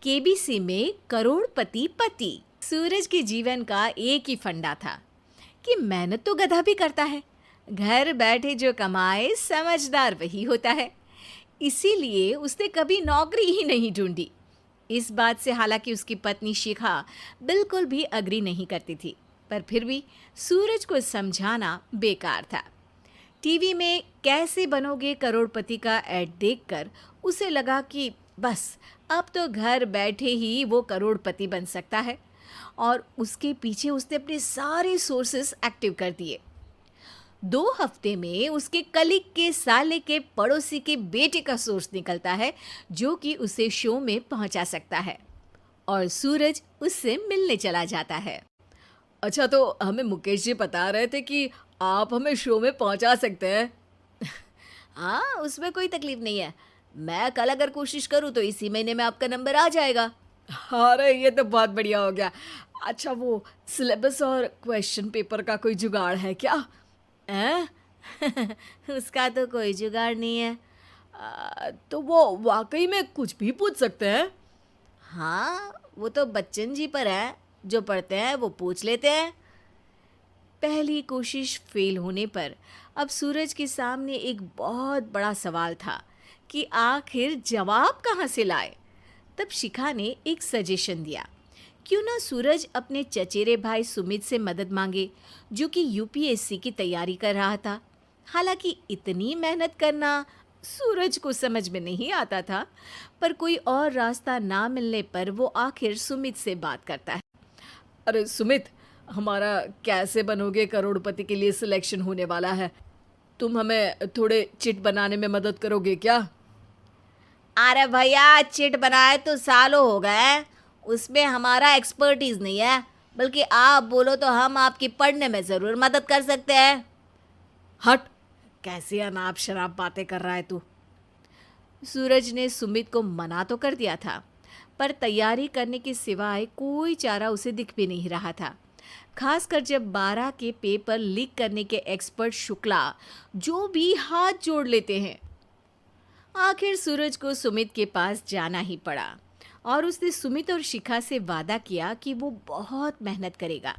KBC में करोड़पति पति। सूरज के जीवन का एक ही फंडा था कि मेहनत तो गधा भी करता है, घर बैठे जो कमाए समझदार वही होता है। इसीलिए उसने कभी नौकरी ही नहीं ढूंढी। इस बात से हालांकि उसकी पत्नी शिखा बिल्कुल भी अग्री नहीं करती थी, पर फिर भी सूरज को समझाना बेकार था। टीवी में कैसे बनोगे करोड़पति का ऐड देखकर उसे लगा कि बस अब तो घर बैठे ही वो करोड़पति बन सकता है, और उसके पीछे उसने अपने सारे सोर्सेस एक्टिव कर दिए। 2 हफ्ते में उसके कलीग के साले के पड़ोसी के बेटे का सोर्स निकलता है जो कि उसे शो में पहुंचा सकता है, और सूरज उससे मिलने चला जाता है। अच्छा, तो हमें मुकेश जी बता रहे थे कि आप हमें शो में पहुंचा सकते हैं। हाँ, उसमें कोई तकलीफ नहीं है। मैं कल अगर कोशिश करूँ तो इसी महीने में आपका नंबर आ जाएगा। अरे ये तो बहुत बढ़िया हो गया। अच्छा, वो सिलेबस और क्वेश्चन पेपर का कोई जुगाड़ है क्या? हैं? उसका तो कोई जुगाड़ नहीं है। तो वो वाकई में कुछ भी पूछ सकते हैं? हाँ, वो तो बच्चन जी पर है, जो पढ़ते हैं वो पूछ लेते हैं। पहली कोशिश फेल होने पर अब सूरज के सामने एक बहुत बड़ा सवाल था कि आखिर जवाब कहाँ से लाए। तब शिखा ने एक सजेशन दिया, क्यों ना सूरज अपने चचेरे भाई सुमित से मदद मांगे, जो कि यूपीएससी की तैयारी कर रहा था। हालांकि इतनी मेहनत करना सूरज को समझ में नहीं आता था, पर कोई और रास्ता ना मिलने पर वो आखिर सुमित से बात करता है। अरे सुमित, हमारा कैसे बनोगे करोड़पति के लिए सिलेक्शन होने वाला है। तुम हमें थोड़े चिट बनाने में मदद करोगे क्या? अरे भैया, चिट बनाए तो सालों हो गए, उसमें हमारा एक्सपर्टीज नहीं है, बल्कि आप बोलो तो हम आपकी पढ़ने में ज़रूर मदद कर सकते हैं। हट, कैसी अनाप शराब बातें कर रहा है तू। सूरज ने सुमित को मना तो कर दिया था, पर तैयारी करने के सिवाय कोई चारा उसे दिख भी नहीं रहा था, खासकर जब 12 के पेपर लीक करने के एक्सपर्ट शुक्ला जो भी हाथ जोड़ लेते हैं। आखिर सूरज को सुमित के पास जाना ही पड़ा, और उसने सुमित और शिखा से वादा किया कि वो बहुत मेहनत करेगा।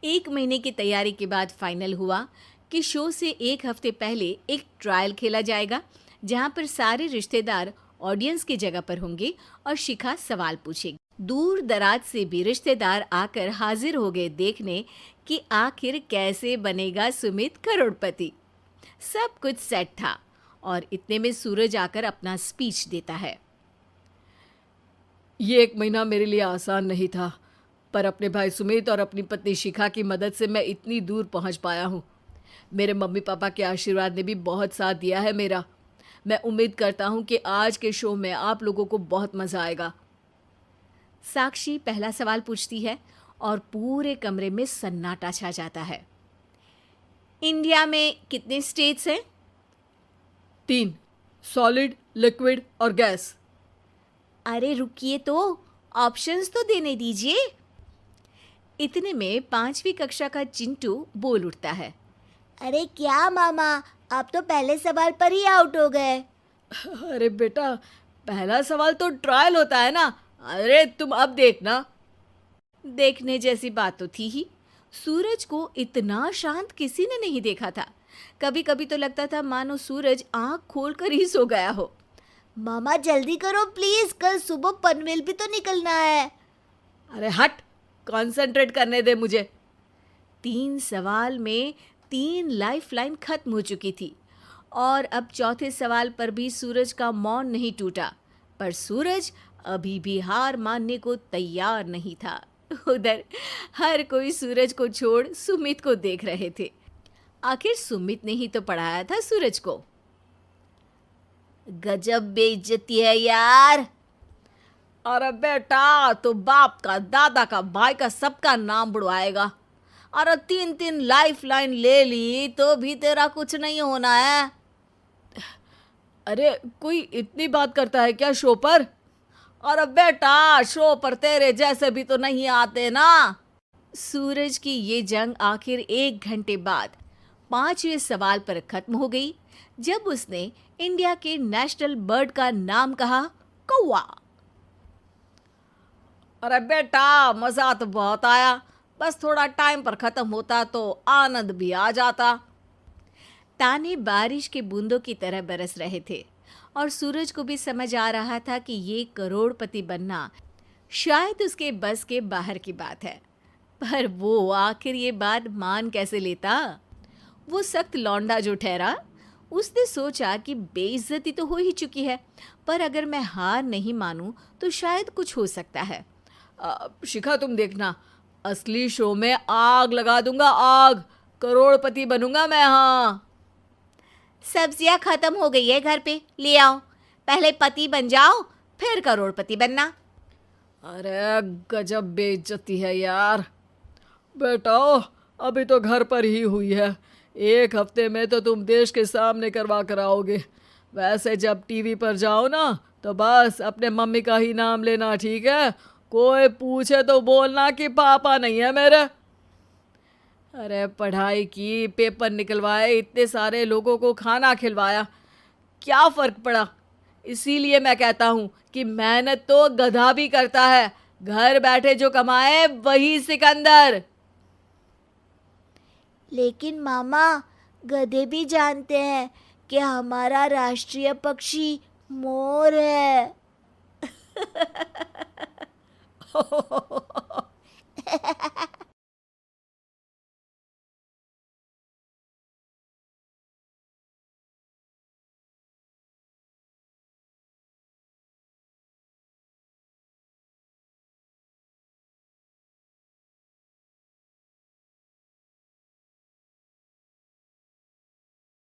1 महीने की तैयारी के बाद फाइनल हुआ कि शो से 1 हफ्ते पहले एक ट्रायल खेला जाएगा, जहां पर सारे रिश्तेदार ऑडियंस की जगह पर होंगे और शिखा सवाल पूछेगी। दूर दराज से भी रिश्तेदार आकर हाजिर हो गए देखने कि आखिर कैसे बनेगा सुमित करोड़पति। सब कुछ सेट था, और इतने में सूरज आकर अपना स्पीच देता है। ये 1 महीना मेरे लिए आसान नहीं था, पर अपने भाई सुमित और अपनी पत्नी शिखा की मदद से मैं इतनी दूर पहुंच पाया हूँ। मेरे मम्मी पापा के आशीर्वाद ने भी बहुत साथ दिया है मेरा। मैं उम्मीद करता हूँ कि आज के शो में आप लोगों को बहुत मज़ा आएगा। साक्षी पहला सवाल पूछती है और पूरे कमरे में सन्नाटा छा जाता है। इंडिया में कितने स्टेट्स हैं? 3, सॉलिड, लिक्विड और गैस। अरे रुकिए, तो ऑप्शंस तो देने दीजिए। इतने में 5वीं कक्षा का चिंटू बोल उठता है। अरे क्या मामा, आप तो पहले सवाल पर ही आउट हो गए। अरे बेटा, पहला सवाल तो ट्रायल होता है ना। अरे तुम अब देखना। देखने जैसी बात तो थी ही। सूरज को इतना शांत किसी ने नहीं देखा था। कभी कभी तो लगता था मानो सूरज आंख खोलकर ही सो गया हो। मामा जल्दी करो प्लीज, कल सुबह पनवेल भी तो निकलना है। अरे हट, कंसंट्रेट करने दे मुझे। 3 सवाल में 3 लाइफलाइन खत्म हो चुकी थी, और अब चौथे सवाल पर भी सूरज का मौन नहीं टूटा। पर सूरज अभी भी हार मानने को तैयार नहीं था। उधर हर कोई सूरज को छोड़ सुमित को देख रहे थे। आखिर सुमित ने ही तो पढ़ाया था सूरज को। गजब बेइज्जती है यार। अरे बेटा, तो बाप का, दादा का, भाई का, सबका नाम बुड़वाएगा। अरे 3 लाइफलाइन ले ली तो भी तेरा कुछ नहीं होना है। अरे कोई इतनी बात करता है क्या शो पर? अरे बेटा, शो पर तेरे जैसे भी तो नहीं आते ना। सूरज की ये जंग आखिर 1 घंटे बाद 5वें सवाल पर खत्म हो गई, जब उसने इंडिया के नेशनल बर्ड का नाम कहा, कौवा। अरे बेटा, मजा तो बहुत आया, बस थोड़ा टाइम पर खत्म होता तो आनंद भी आ जाता। ताने बारिश के बूंदों की तरह बरस रहे थे और सूरज को भी समझ आ रहा था कि ये करोड़पति बनना शायद उसके बस के बाहर की बात है। पर वो आखिर ये बात मान कैसे लेता? वो सख्त लौंडा जो ठहरा, उसने सोचा कि बेइज्जती तो हो ही चुकी है, पर अगर मैं हार नहीं मानूं तो शायद कुछ हो सकता है। शिखा, तुम देखना, असली शो में आग लगा दूंगा, आग, करोड़पति बनूंगा मैं। हाँ, सब्जियां खत्म हो गई है घर पे, ले आओ। पहले पति बन जाओ, फिर करोड़पति बनना। अरे गजब बेइज्जती है यार। बेटा, अभी तो घर पर ही हुई है, 1 हफ्ते में तो तुम देश के सामने करवा कर आओगे। वैसे जब टीवी पर जाओ ना तो बस अपने मम्मी का ही नाम लेना, ठीक है? कोई पूछे तो बोलना कि पापा नहीं है मेरे। अरे पढ़ाई की, पेपर निकलवाए, इतने सारे लोगों को खाना खिलवाया, क्या फ़र्क पड़ा? इसीलिए मैं कहता हूँ कि मेहनत तो गधा भी करता है, घर बैठे जो कमाए वही सिकंदर। लेकिन मामा, गधे भी जानते हैं कि हमारा राष्ट्रीय पक्षी मोर है।